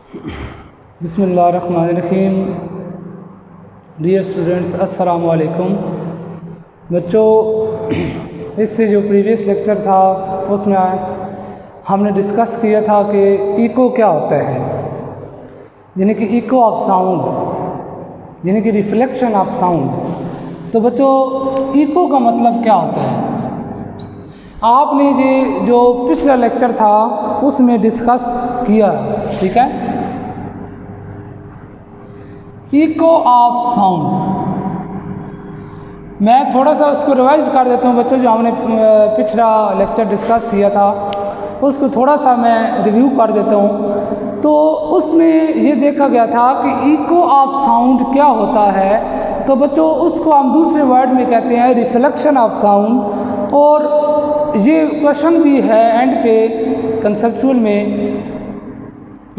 बिस्मिल्लाहिर्रहमानिर्रहीम। Dear students, अस्सलामु अलैकुम। बच्चों, इससे जो प्रीवियस लेक्चर था उसमें हमने डिस्कस किया था कि इको क्या होता है, यानी कि इको ऑफ साउंड, यानी कि रिफ्लेक्शन ऑफ साउंड। तो बच्चों, इको का मतलब क्या होता है आपने ये जो पिछला लेक्चर था उसमें डिस्कस किया, ठीक है। इको ऑफ साउंड, मैं थोड़ा सा उसको रिवाइज कर देता हूँ बच्चों। जो हमने पिछला लेक्चर डिस्कस किया था उसको थोड़ा सा मैं रिव्यू कर देता हूँ। तो उसमें ये देखा गया था कि इको ऑफ साउंड क्या होता है। तो बच्चों, उसको हम दूसरे वर्ड में कहते हैं रिफ्लेक्शन ऑफ साउंड। और ये क्वेश्चन भी है एंड पे कंसेप्चुअल में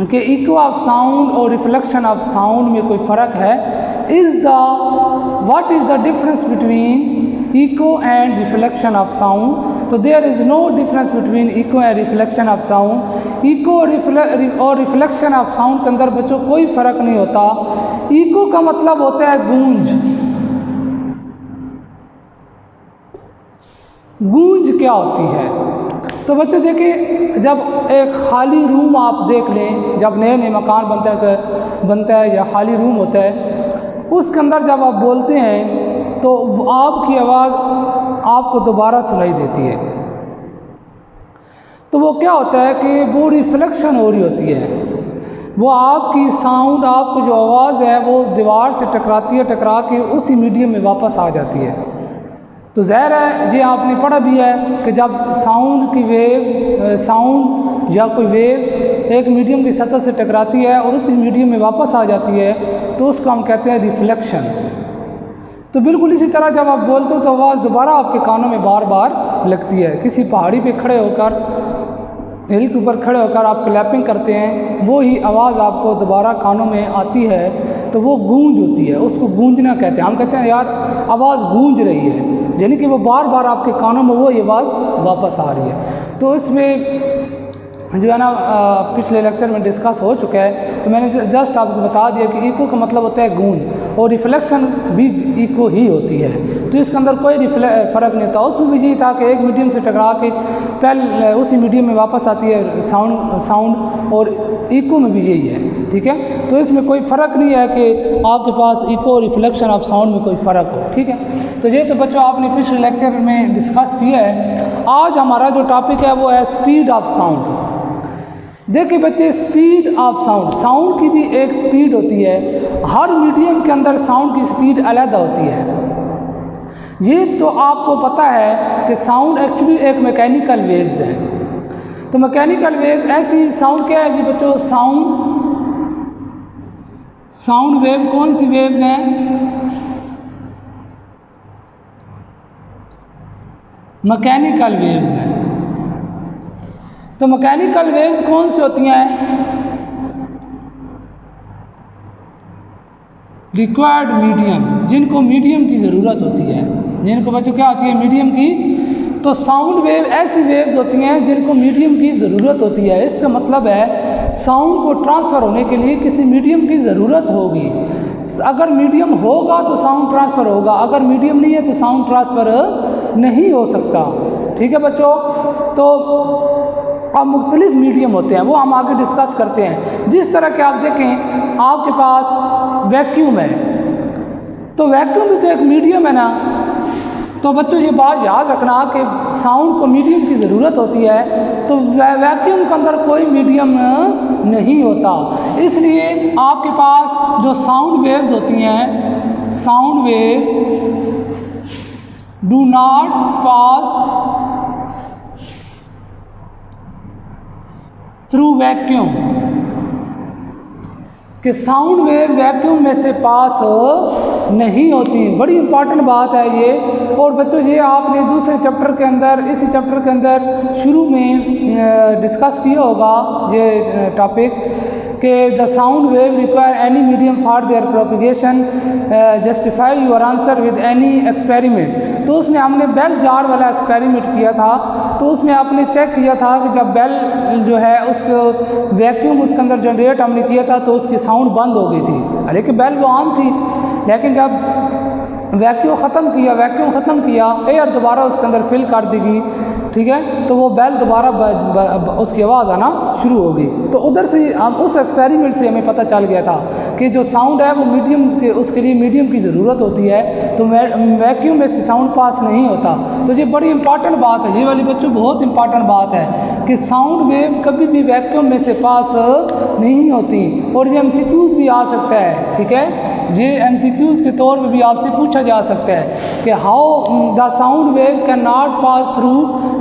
कि इको ऑफ साउंड और रिफ्लेक्शन ऑफ साउंड में कोई फ़र्क है। What is the difference between echo and reflection of sound. तो there is no difference between echo and reflection of sound. Echo और रिफ्लेक्शन ऑफ साउंड के अंदर बच्चों कोई फ़र्क नहीं होता। इको का मतलब होता है गूंज। गूंज क्या होती है? तो बच्चों देखिए, जब एक खाली रूम आप देख लें, जब नए नए मकान बनता है या खाली रूम होता है, उसके अंदर जब आप बोलते हैं तो आपकी आवाज़ आपको दोबारा सुनाई देती है। तो वो क्या होता है कि वो रिफ्लेक्शन हो रही होती है। वो आपकी साउंड, आपको जो आवाज़ है वो दीवार से टकराती है, टकरा के उसी मीडियम में वापस आ जाती है। तो ज़ाहिर है ये आपने पढ़ा भी है कि जब साउंड या कोई वेव एक मीडियम की सतह से टकराती है और उसी मीडियम में वापस आ जाती है तो उसको हम कहते हैं रिफ्लेक्शन। तो बिल्कुल इसी तरह जब आप बोलते हो तो आवाज़ दोबारा आपके कानों में बार बार लगती है। किसी पहाड़ी पे खड़े होकर, हिल के ऊपर खड़े होकर आप क्लैपिंग करते हैं, वो ही आवाज़ आपको दोबारा कानों में आती है तो वो गूंज होती है, उसको गूंजना कहते हैं। हम कहते हैं यार आवाज़ गूंज रही है, यानी कि वो बार बार आपके कानों में वो आवाज़ वापस आ रही है। तो इसमें जो है ना पिछले लेक्चर में डिस्कस हो चुका है, तो मैंने जस्ट आपको बता दिया कि इको का मतलब होता है गूंज और रिफ्लेक्शन भी इको ही होती है। तो इसके अंदर कोई फ़र्क नहीं था। उसमें भी यही था कि एक मीडियम से टकरा के पहले उसी मीडियम में वापस आती है साउंड और इको में भी यही है, ठीक है। तो इसमें कोई फ़र्क नहीं है कि आपके पास इको और रिफ्लेक्शन ऑफ साउंड में कोई फ़र्क हो, ठीक है। तो ये तो बच्चों आपने पिछले लेक्चर में डिस्कस किया है। आज हमारा जो टॉपिक है वो है स्पीड ऑफ साउंड। देखिए बच्चे, स्पीड ऑफ साउंड, साउंड की भी एक स्पीड होती है। हर मीडियम के अंदर साउंड की स्पीड अलग होती है। ये तो आपको पता है कि साउंड एक्चुअली एक मैकेनिकल वेव्स है। तो मैकेनिकल वेव्स ऐसी साउंड क्या है जी बच्चों? साउंड वेव कौन सी वेव्स हैं? मैकेनिकल वेव्स हैं। तो मैकेनिकल वेव्स कौन सी होती हैं? रिक्वायर्ड मीडियम, जिनको मीडियम की ज़रूरत होती है, जिनको बच्चों क्या होती है? मीडियम की। तो साउंड वेव ऐसी वेव्स होती हैं जिनको मीडियम की ज़रूरत होती है। इसका मतलब है साउंड को ट्रांसफ़र होने के लिए किसी मीडियम की ज़रूरत होगी। अगर मीडियम होगा तो साउंड ट्रांसफ़र होगा, अगर मीडियम नहीं है तो साउंड ट्रांसफ़र नहीं हो सकता, ठीक है बच्चों। तो अब मुख्तलिफ मीडियम होते हैं, वो हम आगे डिस्कस करते हैं। जिस तरह के आप देखें, आपके पास वैक्यूम है, तो वैक्यूम भी तो एक मीडियम है ना। तो बच्चों ये बात याद रखना कि साउंड को मीडियम की ज़रूरत होती है, तो वैक्यूम के अंदर कोई मीडियम नहीं होता। इसलिए आपके पास जो साउंड वेव्स होती हैं, sound wave do not pass through vacuum, कि साउंड वेव वैक्यूम में से पास नहीं होती। बड़ी इंपॉर्टेंट बात है ये। और बच्चों ये आपने दूसरे चैप्टर के अंदर, इसी चैप्टर के अंदर शुरू में डिस्कस किया होगा ये टॉपिक कि the sound wave require any medium for their propagation, justify your answer with any experiment. तो उसमें हमने बेल जार वाला एक्सपेरिमेंट किया था, तो उसमें आपने चेक किया था कि जब बेल जो है उसको वैक्यूम उसके अंदर जनरेट हमने किया था तो उसकी साउंड बंद हो गई थी, हालांकि बेल वो ऑन थी, लेकिन जब वैक्यूम ख़त्म किया एयर दोबारा उसके अंदर फिल कर देगी, ठीक है, तो वो बेल दोबारा उसकी आवाज़ आना शुरू होगी। तो उधर से हम उस एक्सपेरिमेंट से हमें पता चल गया था कि जो साउंड है वो मीडियम के, उसके लिए मीडियम की ज़रूरत होती है, तो वैक्यूम में से साउंड पास नहीं होता। तो ये बड़ी इंपॉर्टेंट बात है, ये वाली बच्चों बहुत इंपॉर्टेंट बात है कि साउंड वेव कभी भी वैक्यूम में से पास नहीं होती। और ये MCQs भी आ सकता है, ठीक है, ये MCQs के तौर पे भी आपसे पूछा जा सकता है कि how the sound wave can not pass through,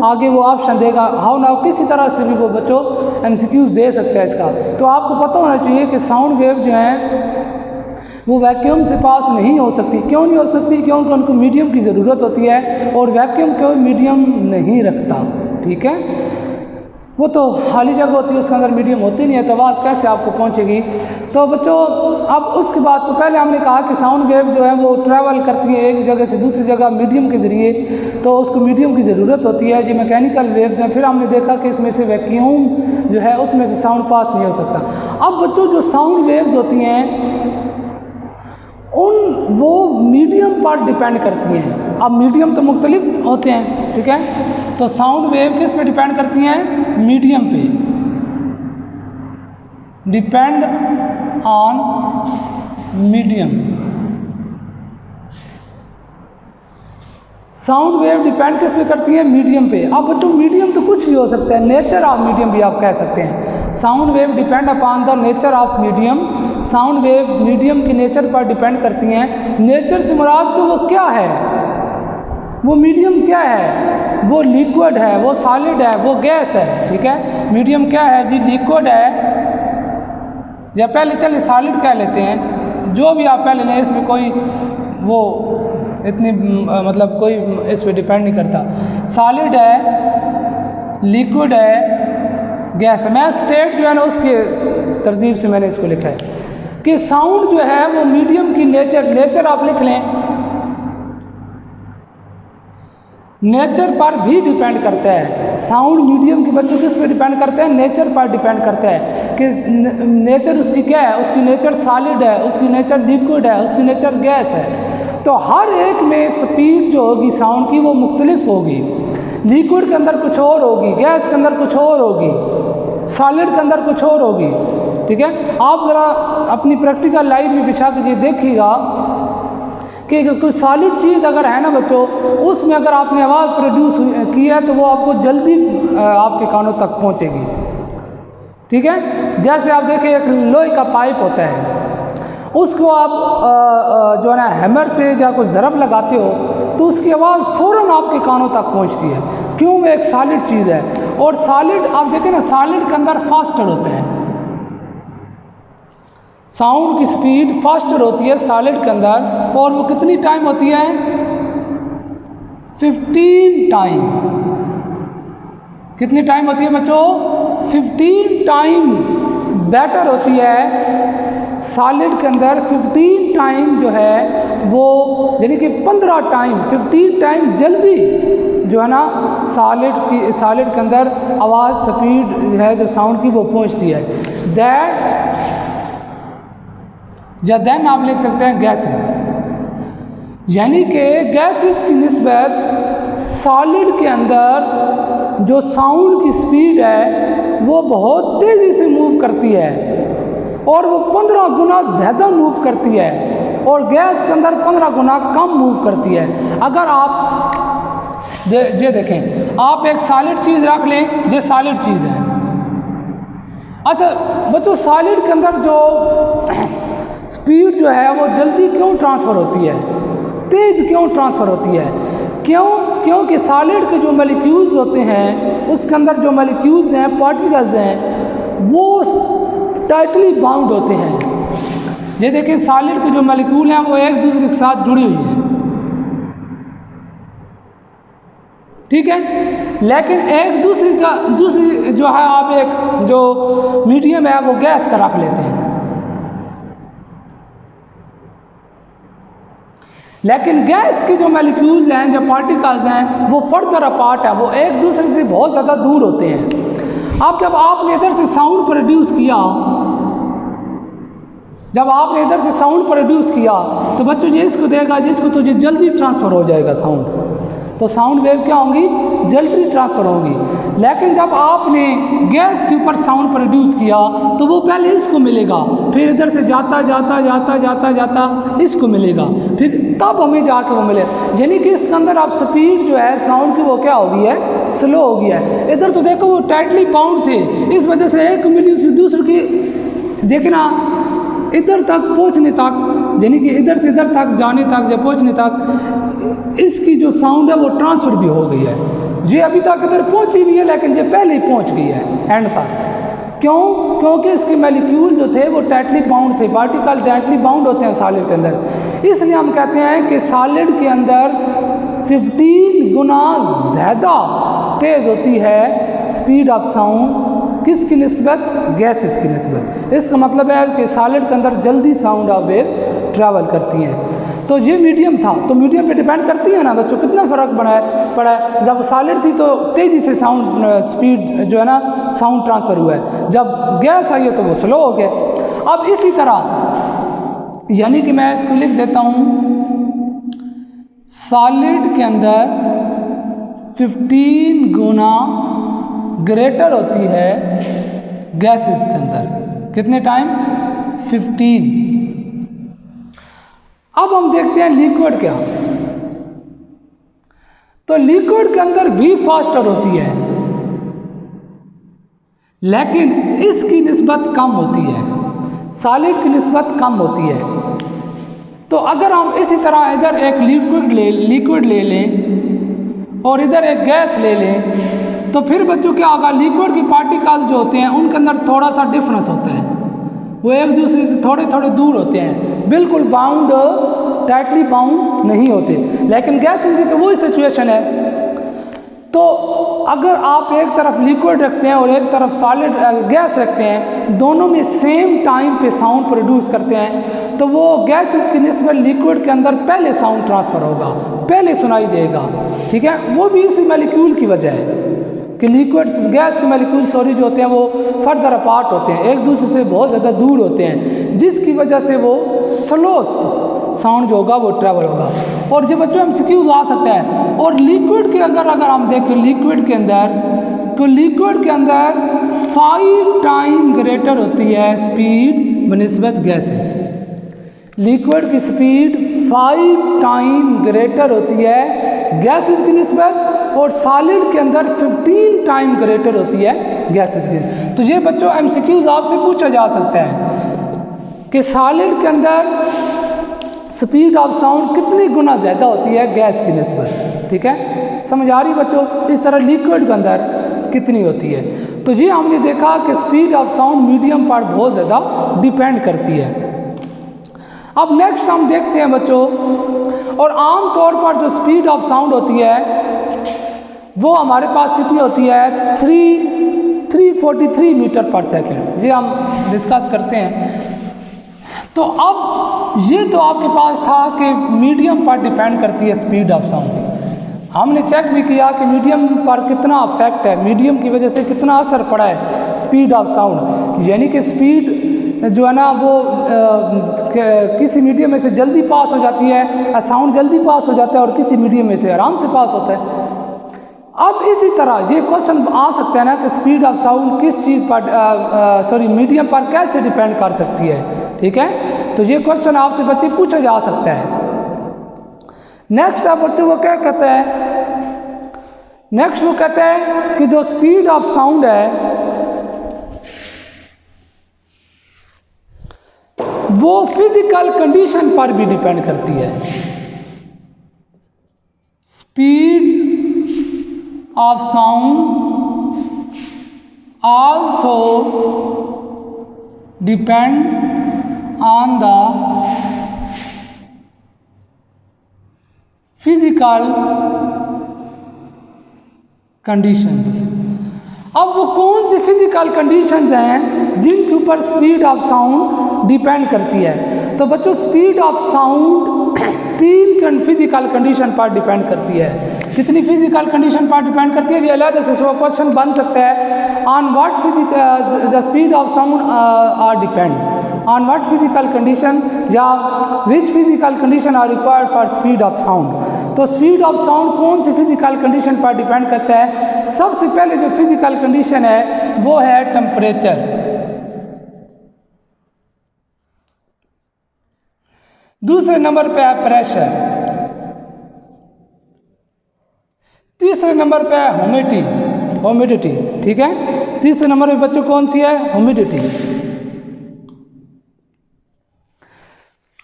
आगे वो ऑप्शन देगा हाउ नाउ, किसी तरह से भी वो बच्चों MCQs दे सकता है इसका। तो आपको पता होना चाहिए कि साउंड वेव जो है वो वैक्यूम से पास नहीं हो सकती। क्यों नहीं हो सकती? क्योंकि उनको मीडियम की ज़रूरत होती है और वैक्यूम क्यों मीडियम नहीं रखता, ठीक है, वो तो खाली जगह होती है, उसके अंदर मीडियम होती नहीं है, तो आवाज़ कैसे आपको पहुंचेगी। तो बच्चों अब उसके बाद तो पहले हमने कहा कि साउंड वेव जो है वो ट्रैवल करती है एक जगह से दूसरी जगह मीडियम के ज़रिए, तो उसको मीडियम की ज़रूरत होती है। जो मैकेनिकल वेव्स हैं, फिर हमने देखा कि इसमें से वैक्यूम जो है उसमें से साउंड पास नहीं हो सकता। अब बच्चों जो साउंड वेव्स होती हैं वो मीडियम पर डिपेंड करती हैं। अब मीडियम तो मुख्तलिफ होते हैं, ठीक है, तो साउंड वेव किस पे डिपेंड करती हैं? मीडियम पे, depend on medium. Sound wave depend किस पे करती है? मीडियम पे। अब बच्चों मीडियम तो कुछ भी हो सकता है, नेचर ऑफ मीडियम भी आप कह सकते हैं। Sound wave depend upon the nature of medium. Sound wave medium की नेचर पर डिपेंड करती हैं। नेचर से मुराद को वो क्या है, वो मीडियम क्या है, वो लिक्विड है, वो सॉलिड है, वो गैस है, ठीक है। मीडियम क्या है जी? लिक्विड है, या पहले चलिए सॉलिड कह लेते हैं, जो भी आप पहले लें, इसमें कोई वो इतनी मतलब कोई इस पर डिपेंड नहीं करता। सॉलिड है, लिक्विड है, गैस है। मैं स्टेट जो है ना उसके तरतीब से मैंने इसको लिखा है कि साउंड जो है वो मीडियम की नेचर आप लिख लें, नेचर पर भी डिपेंड करता है। साउंड मीडियम के बच्चों किस पे डिपेंड करते हैं? नेचर पर डिपेंड करता है कि नेचर उसकी क्या है, उसकी नेचर सॉलिड है, उसकी नेचर लिक्विड है, उसकी नेचर गैस है। तो हर एक में स्पीड जो होगी साउंड की वो मुख्तलिफ होगी। लिक्विड के अंदर कुछ और होगी, गैस के अंदर कुछ और होगी, सॉलिड के अंदर कुछ और होगी, ठीक है। आप ज़रा अपनी प्रैक्टिकल लाइफ में बिछा के ये देखिएगा कि कोई सॉलिड चीज़ अगर है ना बच्चों, उसमें अगर आपने आवाज़ प्रोड्यूस की है तो वो आपको जल्दी आपके कानों तक पहुंचेगी, ठीक है। जैसे आप देखें एक लोहे का पाइप होता है, उसको आप जो है ना हैमर से या कोई ज़रब लगाते हो तो उसकी आवाज़ फ़ौरन आपके कानों तक पहुंचती है। क्यों? वो एक सॉलिड चीज़ है। और सॉलिड आप देखें ना, सॉलिड के अंदर फास्टर होते हैं, साउंड की स्पीड फास्टर होती है सॉलिड के अंदर, और वो कितनी टाइम होती है? 15 टाइम। कितनी टाइम होती है बच्चों? 15 टाइम बेटर होती है सॉलिड के अंदर। 15 टाइम जो है वो यानी कि 15 टाइम जल्दी जो है ना सॉलिड के अंदर आवाज़ स्पीड है जो साउंड की वो पहुंचती है। देन आप लिख सकते हैं गैसेस, यानी कि गैसेस की निस्बत सॉलिड के अंदर जो साउंड की स्पीड है वो बहुत तेज़ी से मूव करती है और वो 15 गुना ज़्यादा मूव करती है, और गैस के अंदर 15 गुना कम मूव करती है। अगर आप ये देखें, आप एक सॉलिड चीज़ रख लें, ये सॉलिड चीज़ है। अच्छा बच्चों, सॉलिड के अंदर जो स्पीड जो है वो जल्दी क्यों ट्रांसफ़र होती है, तेज़ क्यों ट्रांसफ़र होती है? क्योंकि सॉलिड के जो मॉलिक्यूल्स होते हैं उसके अंदर जो मॉलिक्यूल्स हैं, पार्टिकल्स हैं, वो टाइटली बाउंड होते हैं। ये देखिए सॉलिड के जो मॉलिक्यूल हैं वो एक दूसरे के साथ जुड़ी हुई हैं, ठीक है। लेकिन एक दूसरी जो है आप एक जो मीडियम है वो गैस का रख लेते हैं, लेकिन गैस के जो मॉलिक्यूल्स हैं, जो पार्टिकल्स हैं, वो फर्दर अपार्ट है, वो एक दूसरे से बहुत ज़्यादा दूर होते हैं। अब जब आपने इधर से साउंड प्रोड्यूस किया, तो बच्चों ये इसको देगा जिसको तो जल्दी ट्रांसफ़र हो जाएगा साउंड, तो साउंड वेव क्या होंगी, जल्दी ट्रांसफ़र होंगी। लेकिन जब आपने गैस के ऊपर साउंड प्रोड्यूस किया तो वो पहले इसको मिलेगा, फिर इधर से जाता इसको मिलेगा, फिर तब हमें जाके वो मिले, यानी कि इसके अंदर आप स्पीड जो है साउंड की वो क्या हो गई है, स्लो हो गया है। इधर तो देखो वो टाइटली बाउंड थे, इस वजह से एक मिली दूसरे की, देखना इधर तक पहुंचने तक, यानी कि इधर से इधर तक जाने तक, जब पहुंचने तक इसकी जो साउंड है वो ट्रांसफ़र भी हो गई है। ये अभी तक इधर पहुंची नहीं है, लेकिन ये पहले ही पहुंच गई है एंड तक। क्यों? क्योंकि इसके मॉलिक्यूल जो थे वो टाइटली बाउंड थे, पार्टिकल टाइटली बाउंड होते हैं सॉलिड के अंदर। इसलिए हम कहते हैं कि सॉलिड के अंदर 15 गुना ज़्यादा तेज़ होती है स्पीड ऑफ साउंड, किसकी निस्बत, गैसेस की निस्बत। इसका मतलब है कि सॉलिड के अंदर जल्दी साउंड ऑफ वेव्स ट्रैवल करती हैं। तो ये मीडियम था, तो मीडियम पे डिपेंड करती है ना बच्चों, कितना फ़र्क पड़ा है। जब सॉलिड थी तो तेज़ी से साउंड स्पीड जो है ना साउंड ट्रांसफ़र हुआ है, जब गैस आई है तो वो स्लो हो गया। अब इसी तरह, यानी कि मैं इसको लिख देता हूँ, सॉलिड के अंदर 15 गुना ग्रेटर होती है गैसेस के अंदर, कितने टाइम, 15। अब हम देखते हैं लिक्विड क्या, तो लिक्विड के अंदर भी फास्टर होती है, लेकिन इसकी निस्बत कम होती है, सॉलिड की निस्बत कम होती है। तो अगर हम इसी तरह इधर एक लिक्विड ले लें और इधर एक गैस ले लें, तो फिर बच्चों क्या होगा, लिक्विड की पार्टिकल जो होते हैं उनके अंदर थोड़ा सा डिफरेंस होता है, वो एक दूसरे से थोड़े थोड़े दूर होते हैं, बिल्कुल बाउंड, टाइटली बाउंड नहीं होते। लेकिन गैसेस की तो वही सिचुएशन है। तो अगर आप एक तरफ लिक्विड रखते हैं और एक तरफ सॉलिड गैस रखते हैं, दोनों में सेम टाइम पे साउंड प्रोड्यूस करते हैं, तो वो गैसेस की निस्बत लिक्विड के अंदर पहले साउंड ट्रांसफ़र होगा, पहले सुनाई देगा, ठीक है। वो भी इसी मॉलिक्यूल की वजह है कि लिक्विड गैस के मॉलिक्यूल जो होते हैं वो फर्दर अपार्ट होते हैं, एक दूसरे से बहुत ज़्यादा दूर होते हैं, जिसकी वजह से वो स्लो साउंड जो होगा वो ट्रैवल होगा। और ये बच्चों एमसीक्यूज आ सकता है। और लिक्विड के अगर हम देखें लिक्विड के अंदर, तो लिक्विड के अंदर 5 टाइम ग्रेटर होती है स्पीड बनिस्बत गैसेस। लिक्विड की स्पीड 5 टाइम ग्रेटर होती है गैसेस की निस्बत, और सॉलिड के अंदर 15 टाइम ग्रेटर होती है गैसेस की। तो ये बच्चों एमसीक्यूज आपसे पूछा जा सकता है कि सॉलिड के अंदर स्पीड ऑफ साउंड कितनी गुना ज़्यादा होती है गैस की निस्बत, ठीक है, समझ आ रही बच्चों। इस तरह लिक्विड के अंदर कितनी होती है। तो ये हमने देखा कि स्पीड ऑफ साउंड मीडियम पर बहुत ज़्यादा डिपेंड करती है। अब नेक्स्ट हम देखते हैं बच्चों, और आम तौर पर जो स्पीड ऑफ साउंड होती है वो हमारे पास कितनी होती है, 343 मीटर पर सेकेंड, ये हम डिस्कस करते हैं। तो अब ये तो आपके पास था कि मीडियम पर डिपेंड करती है स्पीड ऑफ साउंड। हमने चेक भी किया कि मीडियम पर कितना अफेक्ट है, मीडियम की वजह से कितना असर पड़ा है स्पीड ऑफ साउंड, यानी कि स्पीड जो है ना वो किसी मीडियम में से जल्दी पास हो जाती है, साउंड जल्दी पास हो जाता है, और किसी मीडियम में से आराम से पास होता है। अब इसी तरह ये क्वेश्चन आ सकता है ना कि स्पीड ऑफ साउंड किस चीज़ पर मीडियम पर कैसे डिपेंड कर सकती है, ठीक है। तो ये क्वेश्चन आपसे बच्चे पूछा जा सकता है। नेक्स्ट आप बच्चों को क्या कहते हैं, नेक्स्ट वो कहते हैं कि जो स्पीड ऑफ साउंड है वो फिजिकल कंडीशन पर भी डिपेंड करती है। Speed of sound also depend on the physical conditions. अब वो कौन सी फिजिकल कंडीशंस हैं जिनके ऊपर स्पीड ऑफ साउंड डिपेंड करती है? तो बच्चों speed of sound 3 physical condition पर डिपेंड करती है। कितनी फिजिकल कंडीशन पर डिपेंड करती है? ये अलग से क्वेश्चन बन सकता है। On what physical the speed of sound are depend on what physical condition या which physical condition are required for speed of sound. तो स्पीड ऑफ साउंड कौन सी फिजिकल कंडीशन पर डिपेंड करता है? सबसे पहले जो फिजिकल कंडीशन है वो है टेम्परेचर। दूसरे नंबर पे है प्रेशर। तीसरे नंबर पे है ह्यूमिडिटी। ठीक है, तीसरे नंबर पे बच्चों कौन सी है? ह्यूमिडिटी।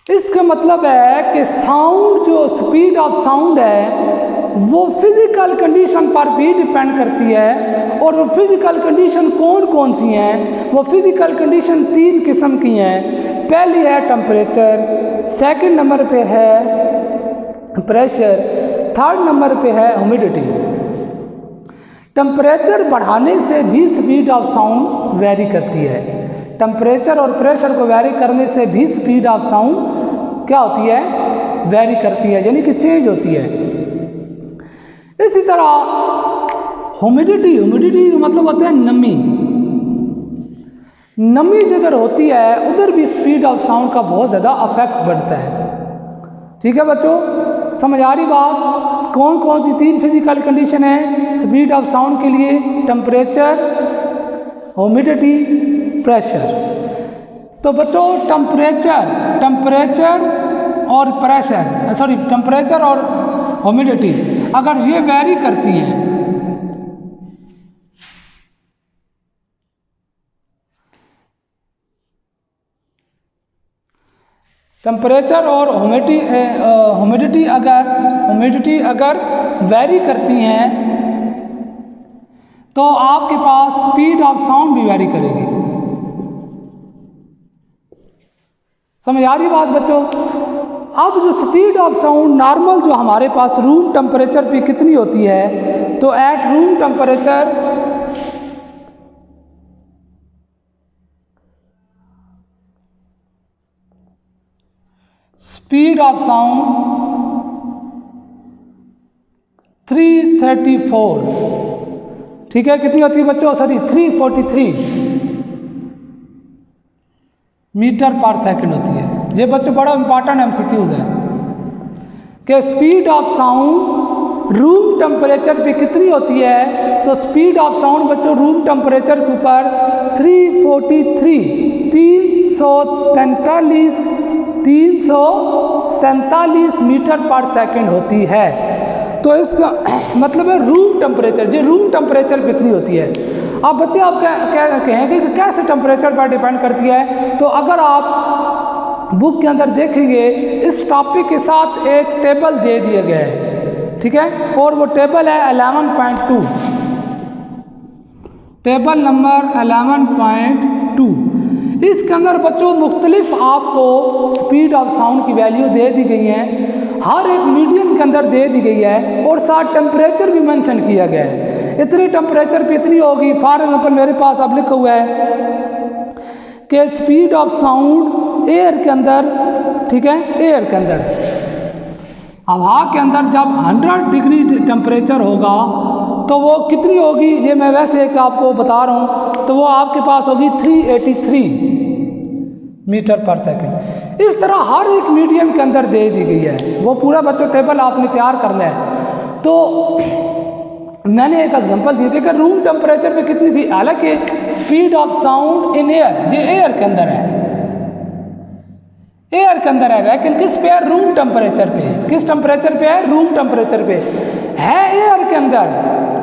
इसका मतलब है कि साउंड जो स्पीड ऑफ साउंड है वो फिजिकल कंडीशन पर भी डिपेंड करती है। और वो फिजिकल कंडीशन कौन कौन सी हैं? वो फिजिकल कंडीशन 3 किस्म की हैं। पहली है टेम्परेचर, सेकंड नंबर पे है प्रेशर, थर्ड नंबर पे है ह्यूमिडिटी। टेम्परेचर बढ़ाने से भी स्पीड ऑफ साउंड वेरी करती है। टेम्परेचर और प्रेशर को वेरी करने से भी स्पीड ऑफ साउंड क्या होती है? वेरी करती है, यानी कि चेंज होती है। इसी तरह ह्यूमिडिटी का मतलब होता है नमी। नमी जिधर होती है उधर भी स्पीड ऑफ साउंड का बहुत ज़्यादा अफेक्ट बढ़ता है। ठीक है बच्चों, समझ आ रही बात? कौन कौन सी 3 फिजिकल कंडीशन है स्पीड ऑफ साउंड के लिए? Temperature, humidity, pressure. तो बच्चों टेम्परेचर और प्रेशर टेम्परेचर और ह्यूमिडिटी अगर ये वेरी करती हैं टेम्परेचर और ह्यूमिडिटी अगर वेरी करती हैं तो आपके पास स्पीड ऑफ साउंड भी वेरी करेगी। समझ आ रही बात बच्चों? अब जो स्पीड ऑफ साउंड नॉर्मल जो हमारे पास रूम टेम्परेचर पे कितनी होती है? तो at room temperature speed of sound 334। ठीक है, कितनी होती है बच्चों? 343 मीटर पर सेकंड होती है। ये बच्चों बड़ा इंपॉर्टेंट एमसीक्यूज है कि speed of sound room temperature पे कितनी होती है? तो स्पीड ऑफ साउंड बच्चों रूम टेम्परेचर के ऊपर 343 मीटर पर सेकंड होती है। तो इसका मतलब है रूम टेम्परेचर, ये रूम टेम्परेचर कितनी होती है। अब बच्चे आप कहेंगे कि कैसे टेम्परेचर पर डिपेंड करती है? तो अगर आप बुक के अंदर देखेंगे इस टॉपिक के साथ एक टेबल दे दिया गया है, ठीक है, और वो टेबल है 11.2, टेबल नंबर 11.2। इसके अंदर बच्चों मुख्तलिफ आपको स्पीड ऑफ साउंड की वैल्यू दे दी गई है, हर एक मीडियम के अंदर दे दी गई है और साथ टेम्परेचर भी मेंशन किया गया है। इतनी टेम्परेचर पे इतनी होगी। फॉर एग्जांपल मेरे पास अब लिखा हुआ है कि स्पीड ऑफ साउंड एयर के अंदर, ठीक है, एयर के अंदर, हवा के अंदर जब 100 डिग्री टेम्परेचर होगा तो वो कितनी होगी? ये मैं वैसे एक आपको बता रहा हूँ, तो वो आपके पास होगी 383 मीटर पर सेकंड। इस तरह हर एक मीडियम के अंदर दे दी गई है। वो पूरा बच्चों टेबल आपने तैयार करना है। तो मैंने एक एग्जांपल दी थी कि रूम टेम्परेचर पे कितनी थी। हालांकि speed of sound in air, ये एयर के अंदर है, एयर के अंदर है, लेकिन किस पे है? रूम टेम्परेचर पे। किस टेम्परेचर पे है? रूम टेम्परेचर पे है, एयर के अंदर,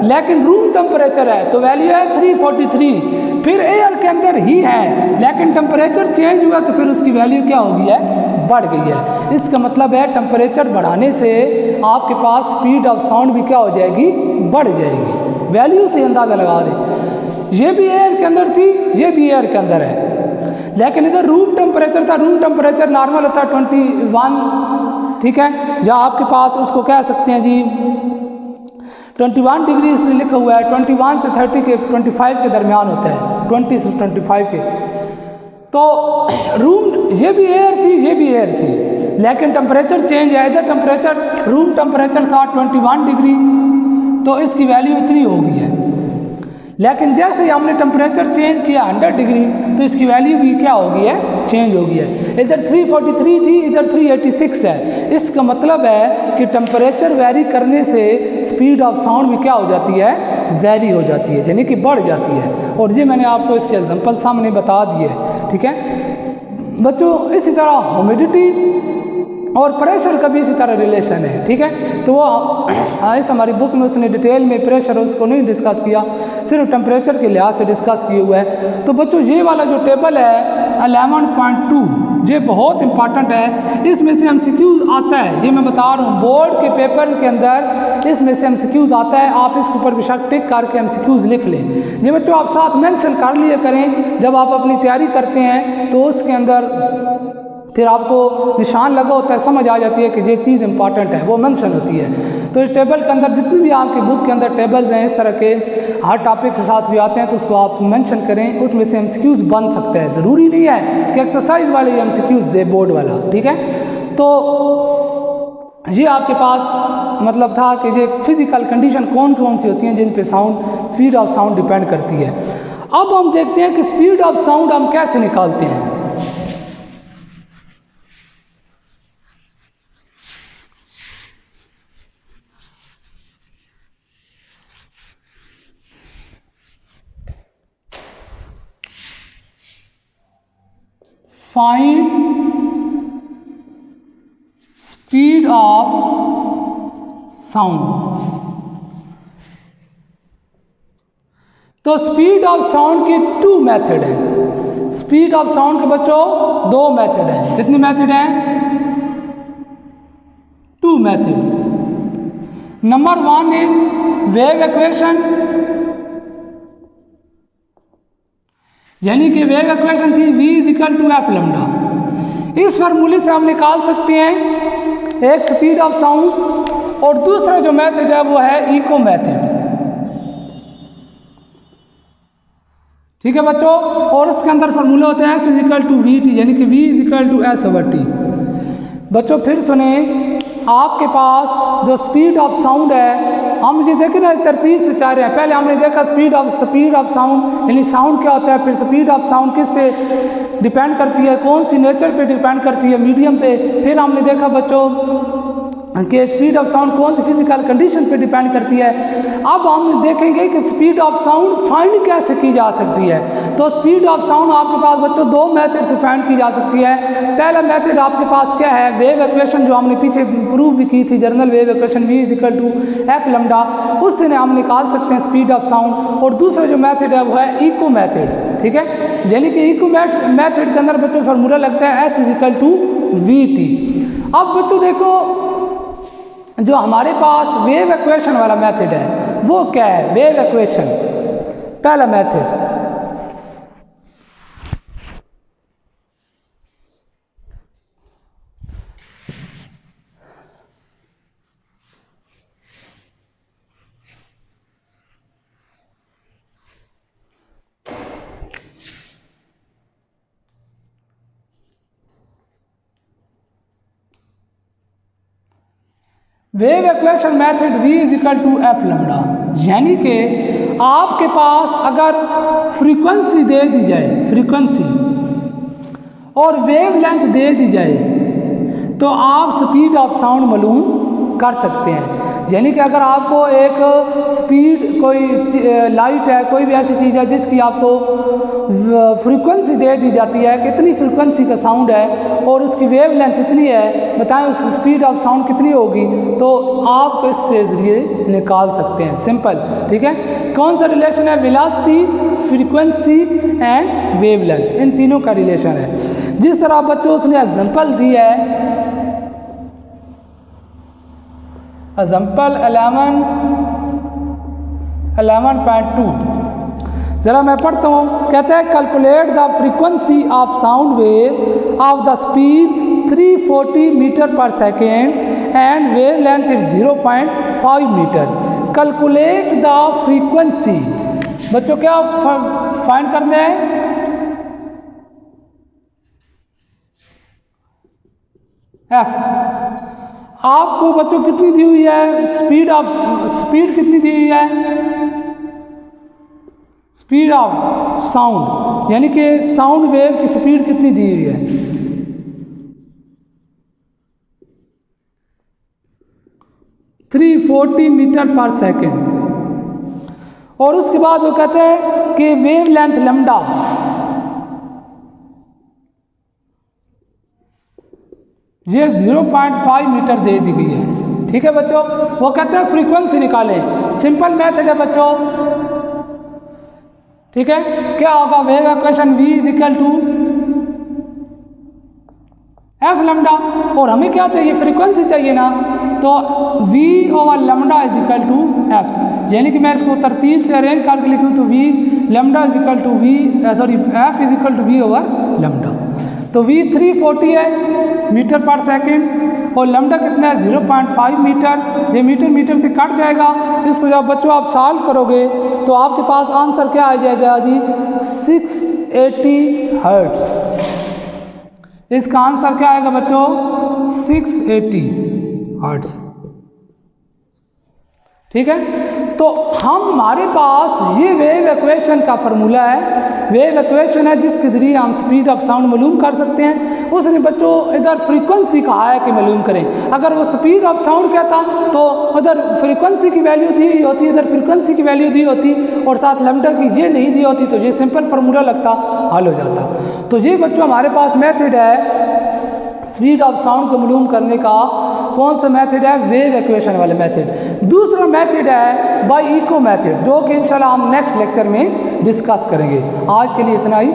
लेकिन रूम टेम्परेचर है तो वैल्यू है 343। फिर एयर के अंदर ही है लेकिन टेम्परेचर चेंज हुआ तो फिर उसकी वैल्यू क्या हो गई है? बढ़ गई है। इसका मतलब है टेम्परेचर बढ़ाने से आपके पास स्पीड ऑफ साउंड भी क्या हो जाएगी? बढ़ जाएगी। वैल्यू से अंदाज़ा लगा दें। ये भी एयर के अंदर थी, ये भी एयर के अंदर है, लेकिन इधर रूम टेम्परेचर था। रूम टेम्परेचर नॉर्मल होता है 21, ठीक है, या आपके पास उसको कह सकते हैं जी 21 डिग्री इसलिए लिखा हुआ है, 21 से 30 के 25 के दरमियान होता है, 20 से 25 के। तो रूम ये भी एयर थी, ये भी एयर थी, लेकिन टेम्परेचर चेंज है। इधर टेम्परेचर रूम टेम्परेचर था 21 डिग्री, तो इसकी वैल्यू इतनी हो गई है। लेकिन जैसे ही हमने टेम्परेचर चेंज किया 100 डिग्री, तो इसकी वैल्यू भी क्या हो गई है, चेंज हो गई है। इधर 343 थी, इधर 386 है। इसका मतलब है कि टेम्परेचर वेरी करने से स्पीड ऑफ साउंड भी क्या हो जाती है, वेरी हो जाती है, यानी कि बढ़ जाती है। और ये मैंने आपको इसके एग्जांपल सामने बता दिए, ठीक है बच्चों। इसी तरह ह्यूमिडिटी और प्रेशर का भी इसी तरह रिलेशन है, ठीक है। तो वो इस हमारी बुक में उसने डिटेल में प्रेशर उसको नहीं डिस्कस किया, सिर्फ टेम्परेचर के लिहाज से डिस्कस किए हुए है। तो बच्चों ये वाला जो टेबल है 11.2, ये बहुत इंपॉर्टेंट है। इसमें से एमसीक्यूज आता है, ये मैं बता रहा हूँ, बोर्ड के पेपर के अंदर इसमें से एमसीक्यूज आता है। आप इसके ऊपर बेशक टिक करके एमसीक्यूज लिख लें। ये बच्चों आप साथ मेंशन कर लिए करें जब आप अपनी तैयारी करते हैं, तो उसके अंदर फिर आपको निशान लगा होता है, समझ आ जाती है कि ये चीज़ इंपॉर्टेंट है, वो मेंशन होती है। तो इस टेबल के अंदर जितनी भी आपकी बुक के अंदर टेबल्स हैं इस तरह के, हर टॉपिक के साथ भी आते हैं, तो उसको आप मेंशन करें। उसमें से एमसीक्यूज बन सकते हैं, ज़रूरी नहीं है कि एक्सरसाइज वाले एमसीक्यूज दे बोर्ड वाला, ठीक है। तो ये आपके पास मतलब था कि ये फिजिकल कंडीशन कौन कौन सी होती हैं जिन पे sound, speed of sound depend करती है। अब हम देखते हैं कि स्पीड ऑफ साउंड हम कैसे निकालते हैं। Find speed of sound. तो स्पीड ऑफ साउंड की 2 मेथड है। स्पीड ऑफ साउंड के बच्चों 2 मेथड हैं। कितनी मेथड हैं? 2 method. Number 1 is wave equation, यानी कि वेव इक्वेशन थी v equal to F lambda. इस फार्मूले से हम निकाल सकते हैं एक स्पीड ऑफ साउंड, और दूसरा जो मेथड है वो है इको मेथड, ठीक है बच्चों। और इसके अंदर फार्मूला होता है s equal to V T, यानी कि v equal to S over T. बच्चों फिर सुने, आपके पास जो स्पीड ऑफ साउंड है, हम ये देखें ना तरतीब से चाह रहे हैं। पहले हमने देखा स्पीड ऑफ साउंड, यानी साउंड क्या होता है, फिर स्पीड ऑफ साउंड किस पे डिपेंड करती है, कौन सी नेचर पे डिपेंड करती है, मीडियम पे। फिर हमने देखा बच्चों कि स्पीड ऑफ साउंड कौन सी फिजिकल कंडीशन पे डिपेंड करती है। अब हम देखेंगे कि स्पीड ऑफ साउंड फाइंड कैसे की जा सकती है। तो स्पीड ऑफ साउंड आपके पास बच्चों 2 मेथड से फाइंड की जा सकती है। पहला मेथड आपके पास क्या है, वेव इक्वेशन, जो हमने पीछे प्रूव भी की थी, general wave equation v equal to F lambda, उससे हम निकाल सकते हैं स्पीड ऑफ साउंड। और दूसरा जो मेथड है वो है इको मेथड, ठीक है। यानी कि इको मेथड के अंदर बच्चों फार्मूला लगता है s equal to V T. अब बच्चों देखो, जो हमारे पास वेव इक्वेशन वाला मेथड है वो क्या है, वेव इक्वेशन पहला मेथड। Wave equation method v equal to F lambda, यानी कि आपके पास अगर फ्रीक्वेंसी दे दी जाए, फ्रीक्वेंसी और वेव लेंथ दे दी जाए, तो आप स्पीड ऑफ साउंड मालूम कर सकते हैं। यानी कि अगर आपको एक स्पीड, कोई लाइट है, कोई भी ऐसी चीज़ है जिसकी आपको फ्रीक्वेंसी दे दी जाती है, कितनी फ्रीक्वेंसी का साउंड है और उसकी वेव लेंथ इतनी है, बताएं उसकी स्पीड ऑफ साउंड कितनी होगी, तो आप इससे ज़रिए निकाल सकते हैं, सिंपल, ठीक है। कौन सा रिलेशन है, velocity, frequency and wave length, इन तीनों का रिलेशन है। जिस तरह बच्चों उसने एग्जांपल दी है, एग्जाम्पल 11.2, ज़रा मैं पढ़ता हूँ। कहता है calculate the frequency of sound wave of the speed 340 metre per second and wave length is 0.5 metre. Calculate the frequency. बच्चों क्या फाइंड करना है? एफ। आपको बच्चों कितनी दी हुई है? स्पीड कितनी दी हुई है? स्पीड ऑफ साउंड, यानी कि साउंड वेव की स्पीड कितनी दी हुई है? 340 मीटर पर सेकेंड। और उसके बाद वो कहते हैं कि वेव लेंथ लैम्डा, ये 0.5 मीटर दे दी गई है। ठीक है बच्चों, वो कहते हैं फ्रीक्वेंसी निकालें। सिंपल मेथड है बच्चों। ठीक है, क्या होगा? Wave equation V is equal to F lambda, और हमें क्या चाहिए? फ्रीक्वेंसी चाहिए ना, तो V over lambda is equal to F. यानी कि मैं इसको तरतीब से अरेंज करके लिखूँ तो V lambda is equal to F is equal to V over lambda. तो V 340 है मीटर पर सेकेंड, और लैम्डा कितना है? 0.5 मीटर। ये मीटर से कट जाएगा। इसको जब बच्चों आप सॉल्व करोगे तो आपके पास आंसर क्या आ जाएगा जी? 680 हर्ट्ज। इसका आंसर क्या आएगा बच्चों? 680 हर्ट्ज। ठीक है, तो हमारे पास ये वेव इक्वेशन का फार्मूला है। वेव इक्वेशन है जिसके जरिए हम स्पीड ऑफ साउंड मालूम कर सकते हैं। उसने बच्चों इधर फ्रीक्वेंसी कहा है कि मालूम करें। अगर वो स्पीड ऑफ साउंड कहता तो उधर फ्रीक्वेंसी की वैल्यू दी होती, इधर फ्रीक्वेंसी की वैल्यू दी होती, और साथ लैम्डा की ये नहीं दी होती, तो ये सिंपल फार्मूला लगता, हल हो जाता। तो ये बच्चों हमारे पास मेथड है स्पीड ऑफ साउंड को मालूम करने का। कौन सा मेथड है? वेव इक्वेशन वाला मेथड। दूसरा मेथड है बाय इको मेथड, जो कि इंशाल्लाह हम नेक्स्ट लेक्चर में डिस्कस करेंगे। आज के लिए इतना ही।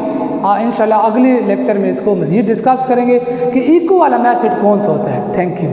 इंशाल्लाह अगले लेक्चर में इसको मज़ीद डिस्कस करेंगे कि इको वाला मेथड कौन सा होता है। Thank you.